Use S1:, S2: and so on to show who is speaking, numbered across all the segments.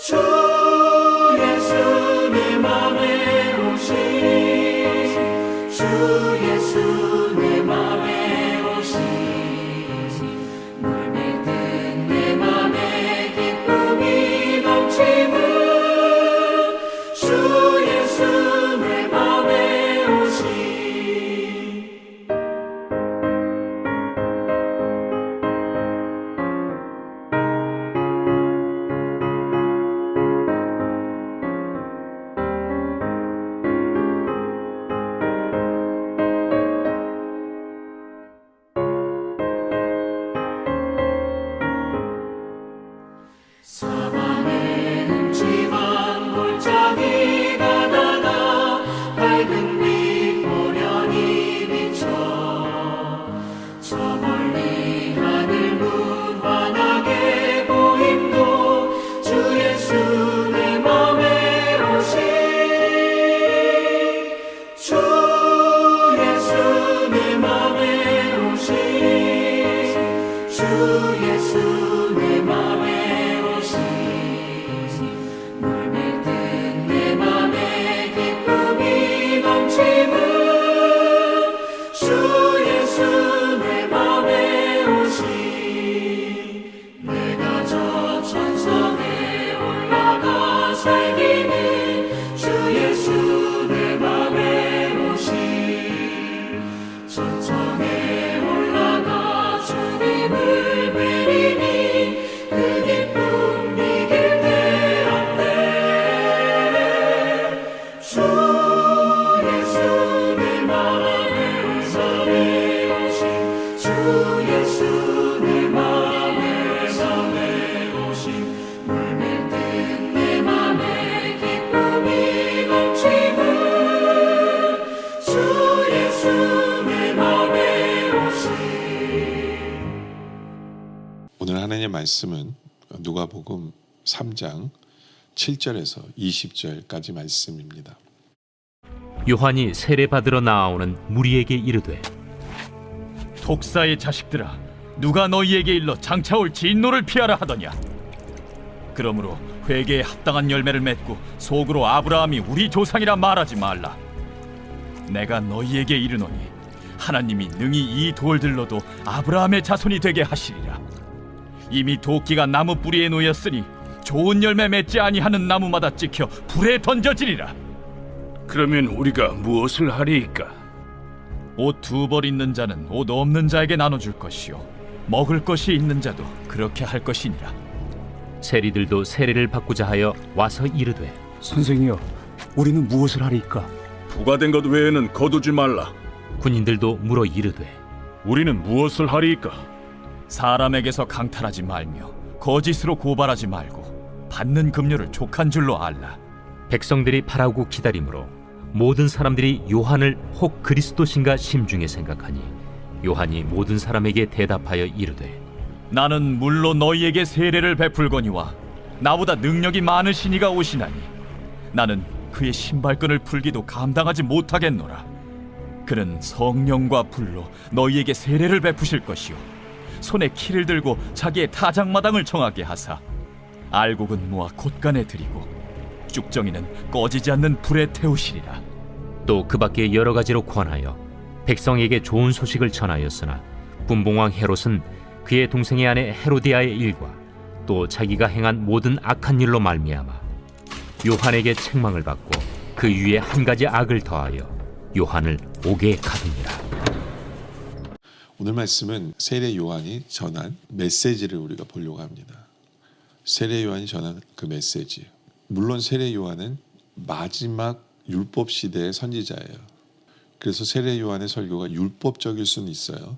S1: 주 예수 내 맘에 오신 주 예수 내 맘에 오신 물밀듯 내 맘에 기쁨이 넘치는 주 예수 내 맘에 오신 사방에 흠집한 골짜기가 나가 밝은 빛 고련히 비춰 저 멀리 하늘 무한하게 보임도 주 예수 내 맘에 오신 주 예수 내 맘에 오신 주 예수 내 맘에 물밀듯 내 맘에 기쁨이 넘치는 주 예수 내 맘에 오신 내가 저 천성에 올라가 살기는 주 예수 내 맘에 오신 천성에 올라가 주님을 뵈리니 그 기쁨 이길 때 주 예수 내 맘에 오신 주 예수 내 맘에 오신 물밀듯 내 맘에 기쁨이 넘치는 주 예수 내 맘에 오신
S2: 오늘 하나님의 말씀은 누가복음 3장 7절에서 20절까지 말씀입니다.
S3: 요한이 세례받으러 나아오는 무리에게 이르되
S4: 독사의 자식들아, 누가 너희에게 일러 장차올 진노를 피하라 하더냐? 그러므로 회개에 합당한 열매를 맺고 속으로 아브라함이 우리 조상이라 말하지 말라. 내가 너희에게 이르노니 하나님이 능히 이 돌들로도 아브라함의 자손이 되게 하시리라. 이미 도끼가 나무 뿌리에 놓였으니 좋은 열매 맺지 아니하는 나무마다 찍혀 불에 던져지리라.
S5: 그러면 우리가 무엇을 하리이까?
S4: 옷 두 벌 있는 자는 옷 없는 자에게 나눠줄 것이요 먹을 것이 있는 자도 그렇게 할 것이니라.
S3: 세리들도 세례를 받고자 하여 와서 이르되
S6: 선생이여, 우리는 무엇을 하리이까?
S5: 부과된 것 외에는 거두지 말라.
S3: 군인들도 물어 이르되
S5: 우리는 무엇을 하리이까?
S4: 사람에게서 강탈하지 말며 거짓으로 고발하지 말고 받는 급료를 족한 줄로 알라.
S3: 백성들이 바라고 기다림으로 모든 사람들이 요한을 혹 그리스도신가 심중에 생각하니 요한이 모든 사람에게 대답하여 이르되
S4: 나는 물로 너희에게 세례를 베풀거니와 나보다 능력이 많으신 이가 오시나니 나는 그의 신발끈을 풀기도 감당하지 못하겠노라. 그는 성령과 불로 너희에게 세례를 베푸실 것이요 손에 키를 들고 자기의 타작마당을 정하게 하사 알곡은 모아 곶간에 들이고 쭉정이는 꺼지지 않는 불에 태우시리라.
S3: 또 그 밖에 여러 가지로 권하여 백성에게 좋은 소식을 전하였으나 분봉왕 헤롯은 그의 동생의 아내 헤로디아의 일과 또 자기가 행한 모든 악한 일로 말미암아 요한에게 책망을 받고 그 위에 한 가지 악을 더하여 요한을 옥에 가두니라.
S2: 오늘 말씀은 세례 요한이 전한 메시지를 우리가 보려고 합니다. 세례 요한이 전한 그 메시지. 물론 세례 요한은 마지막 율법 시대의 선지자예요. 그래서 세례 요한의 설교가 율법적일 수는 있어요.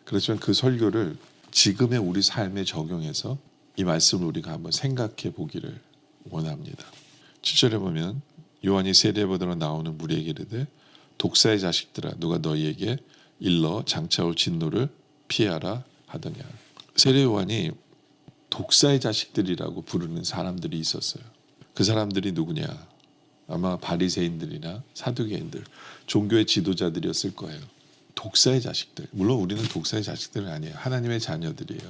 S2: 그렇지만 그 설교를 지금의 우리 삶에 적용해서 이 말씀을 우리가 한번 생각해 보기를 원합니다. 7절에 보면 요한이 세례받으러 나오는 무리에게 이르되 독사의 자식들아, 누가 너희에게 일러 장차올 진노를 피하라 하더냐. 세례 요한이 독사의 자식들이라고 부르는 사람들이 있었어요. 그 사람들이 누구냐? 아마 바리새인들이나 사두개인들, 종교의 지도자들이었을 거예요. 독사의 자식들. 물론 우리는 독사의 자식들은 아니에요. 하나님의 자녀들이에요.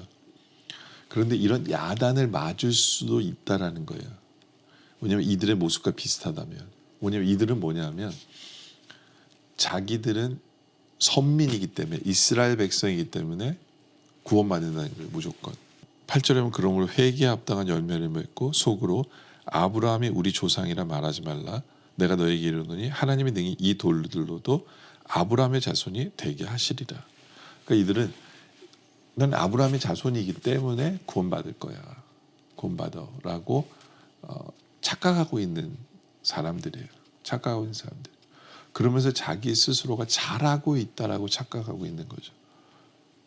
S2: 그런데 이런 야단을 맞을 수도 있다라는 거예요. 왜냐하면 이들의 모습과 비슷하다면. 왜냐하면 이들은 뭐냐면 자기들은 선민이기 때문에 이스라엘 백성이기 때문에 구원받는다는 거예요. 무조건. 8절에 보면 그러므로 회개에 합당한 열매를 맺고 속으로 아브라함이 우리 조상이라 말하지 말라. 내가 너에게 이르노니 하나님이 능히 이 돌들로도 아브라함의 자손이 되게 하시리라. 그러니까 이들은 난 아브라함의 자손이기 때문에 구원받을 거야. 구원받아라고 착각하고 있는 사람들이에요. 착각하고 있는 사람들. 그러면서 자기 스스로가 잘하고 있다라고 착각하고 있는 거죠.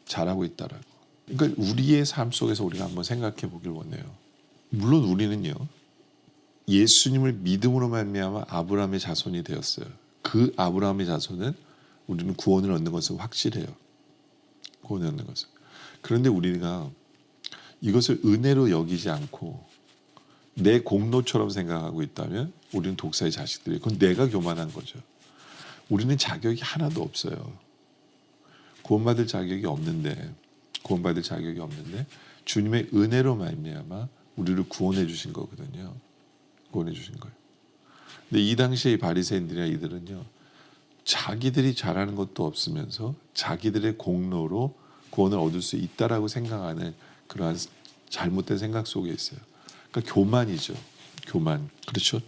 S2: 잘하고 있다라고. 그러니까 우리의 삶 속에서 우리가 한번 생각해 보길 원해요. 물론 우리는요. 예수님을 믿음으로 말미암아 아브라함의 자손이 되었어요. 그 아브라함의 자손은 우리는 구원을 얻는 것은 확실해요. 구원을 얻는 것은. 그런데 우리가 이것을 은혜로 여기지 않고 내 공로처럼 생각하고 있다면 우리는 독사의 자식들이에요. 그건 내가 교만한 거죠. 우리는 자격이 하나도 없어요. 구원받을 자격이 없는데 주님의 은혜로 말미암아 우리를 구원해 주신 거거든요. 구원해 주신 거예요. 근데 이 당시에 이 바리새인들이나 이들은요. 자기들이 잘하는 것도 없으면서 자기들의 공로로 구원을 얻을 수 있다라고 생각하는 그러한 잘못된 생각 속에 있어요. 그러니까 교만이죠. 교만. 그렇죠?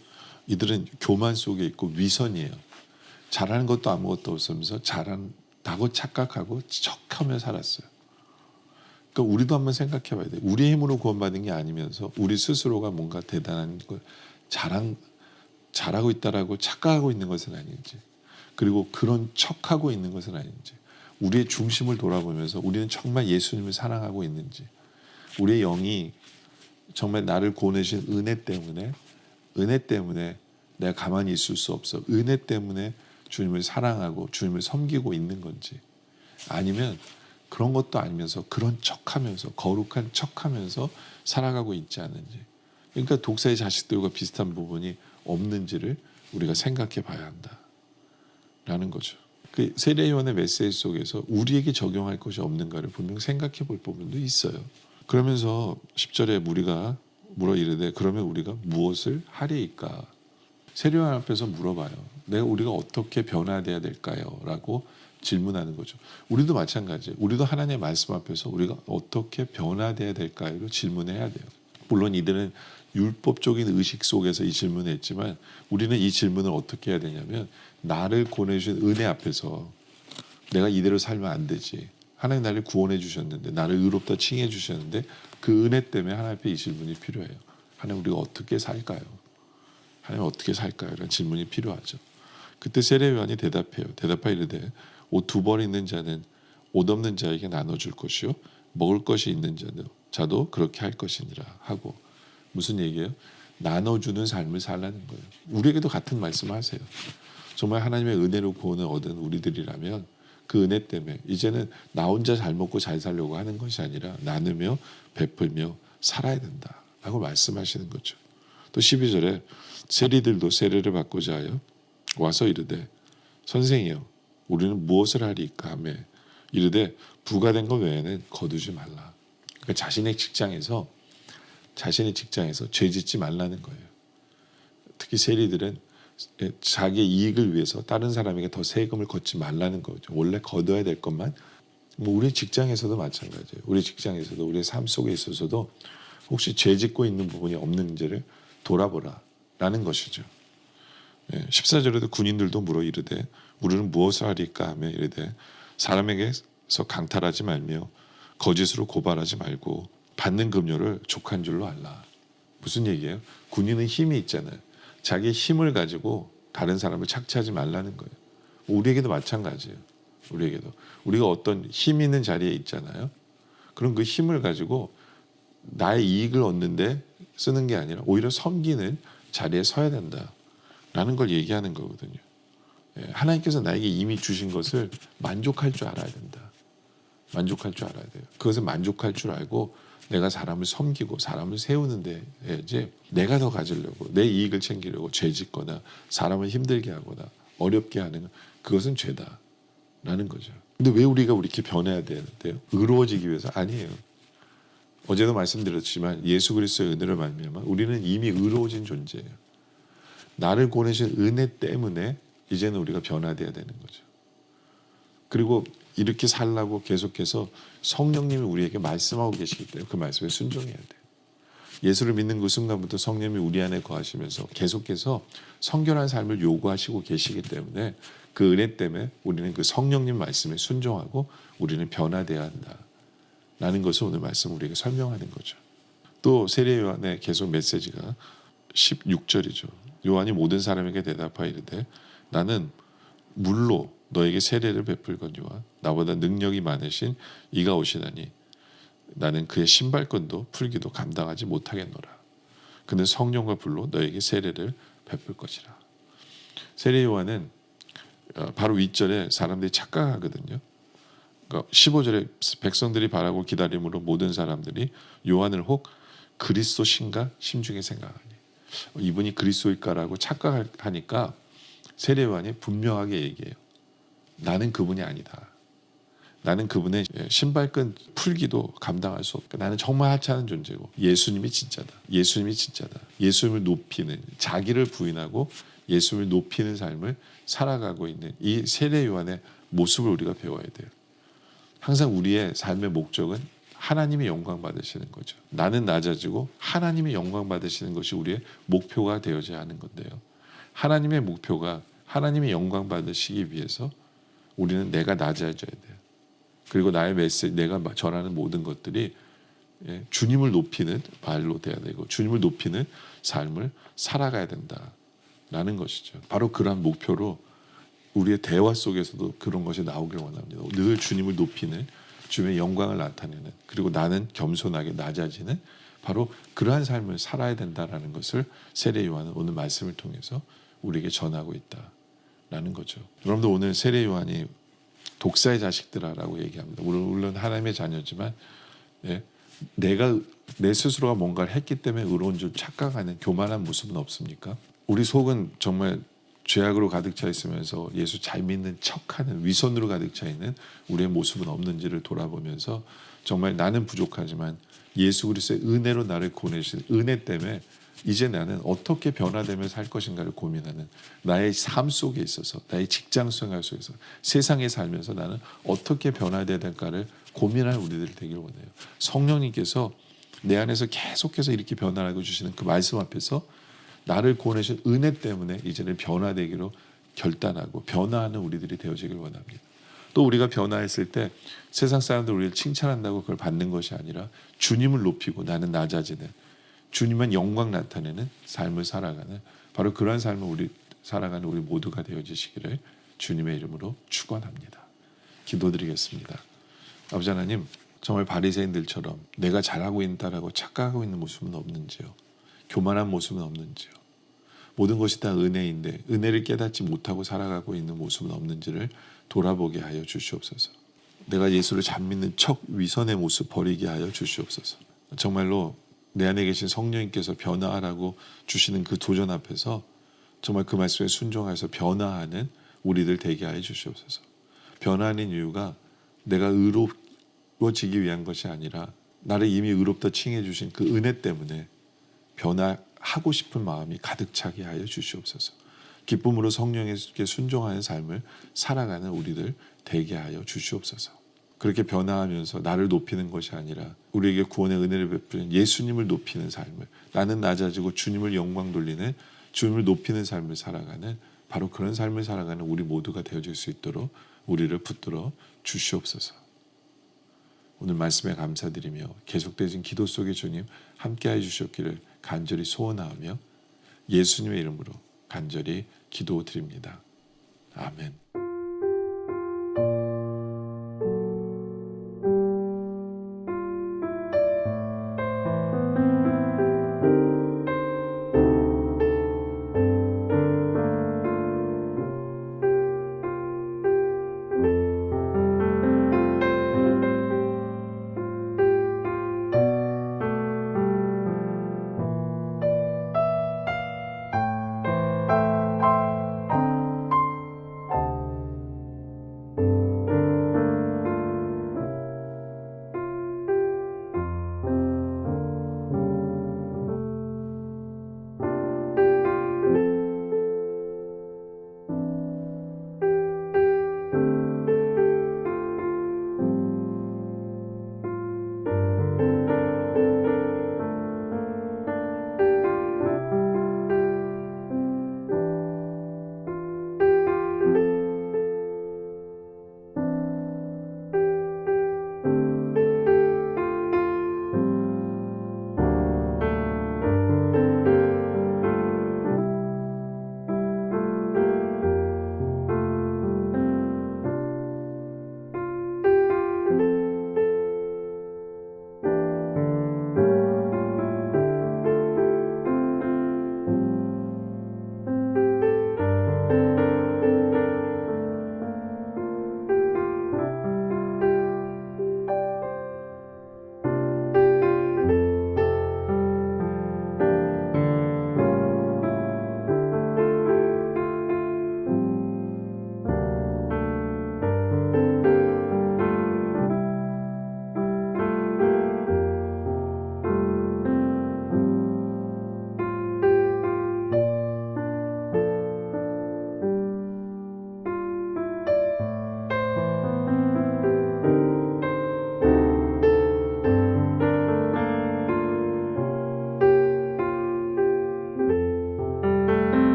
S2: 이들은 교만 속에 있고 위선이에요. 잘하는 것도 아무것도 없으면서 잘한다고 착각하고 척하며 살았어요. 그러니까 우리도 한번 생각해 봐야 돼요. 우리의 힘으로 구원받은 게 아니면서 우리 스스로가 뭔가 대단한 걸 잘하고 있다라고 착각하고 있는 것은 아닌지, 그리고 그런 척하고 있는 것은 아닌지, 우리의 중심을 돌아보면서 우리는 정말 예수님을 사랑하고 있는지, 우리의 영이 정말 나를 구원해주신 은혜 때문에 내가 가만히 있을 수 없어. 은혜 때문에 주님을 사랑하고 주님을 섬기고 있는 건지, 아니면 그런 것도 아니면서 그런 척하면서 거룩한 척하면서 살아가고 있지 않은지. 그러니까 독사의 자식들과 비슷한 부분이 없는지를 우리가 생각해 봐야 한다라는 거죠. 그 세례 요한의 메시지 속에서 우리에게 적용할 것이 없는가를 분명 생각해 볼 부분도 있어요. 그러면서 10절에 우리가 물어 이르되 그러면 우리가 무엇을 하리이까? 세례 요한 앞에서 물어봐요. 우리가 어떻게 변화돼야 될까요? 라고 질문하는 거죠. 우리도 마찬가지예요. 우리도 하나님의 말씀 앞에서 우리가 어떻게 변화돼야 될까요? 질문해야 돼요. 물론 이들은 율법적인 의식 속에서 이 질문을 했지만 우리는 이 질문을 어떻게 해야 되냐면, 나를 구원해 주신 은혜 앞에서 내가 이대로 살면 안 되지. 하나님 나를 구원해 주셨는데, 나를 의롭다 칭해 주셨는데, 그 은혜 때문에 하나님 앞에 이 질문이 필요해요. 하나님 우리가 어떻게 살까요? 하나님 어떻게 살까요? 이런 질문이 필요하죠. 그때 세례 요한이 대답해요. 대답하여 이르되 옷 2벌 있는 자는 옷 없는 자에게 나눠줄 것이요 먹을 것이 있는 자도 그렇게 할 것이니라 하고. 무슨 얘기예요? 나눠주는 삶을 살라는 거예요. 우리에게도 같은 말씀 하세요. 정말 하나님의 은혜로 구원을 얻은 우리들이라면 그 은혜 때문에 이제는 나 혼자 잘 먹고 잘 살려고 하는 것이 아니라 나누며 베풀며 살아야 된다라고 말씀하시는 거죠. 또 12절에 세리들도 세례를 받고자 하여 와서 이르되 선생이여 우리는 무엇을 하리이까 하며 이르되 부과된 것 외에는 거두지 말라. 그러니까 자신의 직장에서 죄 짓지 말라는 거예요. 특히 세리들은 자기의 이익을 위해서 다른 사람에게 더 세금을 걷지 말라는 거죠. 원래 거둬야 될 것만. 우리 직장에서도 마찬가지예요. 우리 직장에서도 우리의 삶 속에 있어서도 혹시 죄 짓고 있는 부분이 없는지를 돌아보라라는 것이죠. 14절에도 군인들도 물어 이르되 우리는 무엇을 하리까 하며 이르되 사람에게서 강탈하지 말며 거짓으로 고발하지 말고 받는 급료를 족한 줄로 알라. 무슨 얘기예요? 군인은 힘이 있잖아요. 자기의 힘을 가지고 다른 사람을 착취하지 말라는 거예요. 우리에게도 마찬가지예요. 우리가 어떤 힘 있는 자리에 있잖아요. 그럼 그 힘을 가지고 나의 이익을 얻는데 쓰는 게 아니라 오히려 섬기는 자리에 서야 된다라는 걸 얘기하는 거거든요. 하나님께서 나에게 이미 주신 것을 만족할 줄 알아야 된다. 만족할 줄 알아야 돼요. 그것을 만족할 줄 알고 내가 사람을 섬기고 사람을 세우는데 이제 내가 더 가지려고 내 이익을 챙기려고 죄 짓거나 사람을 힘들게 하거나 어렵게 하는 그것은 죄다라는 거죠. 근데 왜 우리가 이렇게 변해야 되는데요? 의로워지기 위해서 아니에요. 어제도 말씀드렸지만 예수 그리스도의 은혜를 말미암아 우리는 이미 의로워진 존재예요. 나를 보내신 은혜 때문에 이제는 우리가 변화돼야 되는 거죠. 그리고 이렇게 살라고 계속해서 성령님이 우리에게 말씀하고 계시기 때문에 그 말씀에 순종해야 돼요. 예수를 믿는 그 순간부터 성령님이 우리 안에 거하시면서 계속해서 성결한 삶을 요구하시고 계시기 때문에 그 은혜 때문에 우리는 그 성령님 말씀에 순종하고 우리는 변화돼야 한다. 라는 것을 오늘 말씀 우리에게 설명하는 거죠. 또 세례 요한의 계속 메시지가 16절이죠. 요한이 모든 사람에게 대답하여 이르되 나는 물로 너에게 세례를 베풀거니와 나보다 능력이 많으신 이가 오시나니 나는 그의 신발끈도 풀기도 감당하지 못하겠노라. 그는 성령과 불로 너에게 세례를 베풀 것이라. 세례 요한은 바로 윗절에 사람들이 착각하거든요. 그러니까 15절에 백성들이 바라고 기다림으로 모든 사람들이 요한을 혹 그리스도신가 심중에 생각하니 이분이 그리스도일까라고 착각하니까 세례 요한이 분명하게 얘기해요. 나는 그분이 아니다. 나는 그분의 신발끈 풀기도 감당할 수 없다. 나는 정말 하찮은 존재고 예수님이 진짜다. 예수님이 진짜다. 예수님을 높이는 자기를 부인하고 예수님을 높이는 삶을 살아가고 있는 이 세례 요한의 모습을 우리가 배워야 돼요. 항상 우리의 삶의 목적은 하나님이 영광 받으시는 거죠. 나는 낮아지고 하나님이 영광 받으시는 것이 우리의 목표가 되어져야 하는 건데요. 하나님의 목표가 하나님이 영광 받으시기 위해서 우리는 내가 낮아져야 돼요. 그리고 나의 메시지, 내가 전하는 모든 것들이 주님을 높이는 말로 돼야 되고 주님을 높이는 삶을 살아가야 된다라는 것이죠. 바로 그러한 목표로 우리의 대화 속에서도 그런 것이 나오길 원합니다. 늘 주님을 높이는 주님의 영광을 나타내는 그리고 나는 겸손하게 낮아지는 바로 그러한 삶을 살아야 된다라는 것을 세례 요한은 오늘 말씀을 통해서 우리에게 전하고 있다라는 거죠. 여러분들 오늘 세례 요한이 독사의 자식들아라고 얘기합니다. 물론 하나님의 자녀지만 내가 내 스스로가 뭔가를 했기 때문에 의로운 줄 착각하는 교만한 모습은 없습니까? 우리 속은 정말 죄악으로 가득 차 있으면서 예수 잘 믿는 척하는 위선으로 가득 차 있는 우리의 모습은 없는지를 돌아보면서 정말 나는 부족하지만 예수 그리스도의 은혜로 나를 구원해주신 은혜 때문에 이제 나는 어떻게 변화되며 살 것인가를 고민하는 나의 삶 속에 있어서 나의 직장 생활 속에서 세상에 살면서 나는 어떻게 변화돼야 될까를 고민할 우리들 되길 원해요. 성령님께서 내 안에서 계속해서 이렇게 변화하고 주시는 그 말씀 앞에서 나를 구원하신 은혜 때문에 이제는 변화되기로 결단하고 변화하는 우리들이 되어지길 원합니다. 또 우리가 변화했을 때 세상 사람들 우리를 칭찬한다고 그걸 받는 것이 아니라 주님을 높이고 나는 낮아지는 주님만 영광 나타내는 삶을 살아가는 바로 그러한 삶을 우리 살아가는 우리 모두가 되어지시기를 주님의 이름으로 축원합니다. 기도드리겠습니다. 아버지 하나님, 정말 바리새인들처럼 내가 잘하고 있다라고 착각하고 있는 모습은 없는지요? 교만한 모습은 없는지요? 모든 것이 다 은혜인데 은혜를 깨닫지 못하고 살아가고 있는 모습은 없는지를 돌아보게 하여 주시옵소서. 내가 예수를 잘 믿는 척 위선의 모습 버리게 하여 주시옵소서. 정말로 내 안에 계신 성령님께서 변화하라고 주시는 그 도전 앞에서 정말 그 말씀에 순종해서 변화하는 우리들 되게 하여 주시옵소서. 변화하는 이유가 내가 의로워지기 위한 것이 아니라 나를 이미 의롭다 칭해 주신 그 은혜 때문에 변화하고 싶은 마음이 가득 차게 하여 주시옵소서. 기쁨으로 성령에게 순종하는 삶을 살아가는 우리들 되게 하여 주시옵소서. 그렇게 변화하면서 나를 높이는 것이 아니라 우리에게 구원의 은혜를 베푸는 예수님을 높이는 삶을, 나는 낮아지고 주님을 영광 돌리는 주님을 높이는 삶을 살아가는 바로 그런 삶을 살아가는 우리 모두가 되어질 수 있도록 우리를 붙들어 주시옵소서. 오늘 말씀에 감사드리며 계속되신 기도 속에 주님 함께해 주셨기를 간절히 소원하며 예수님의 이름으로 간절히 기도드립니다. 아멘.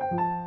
S3: 하였더라.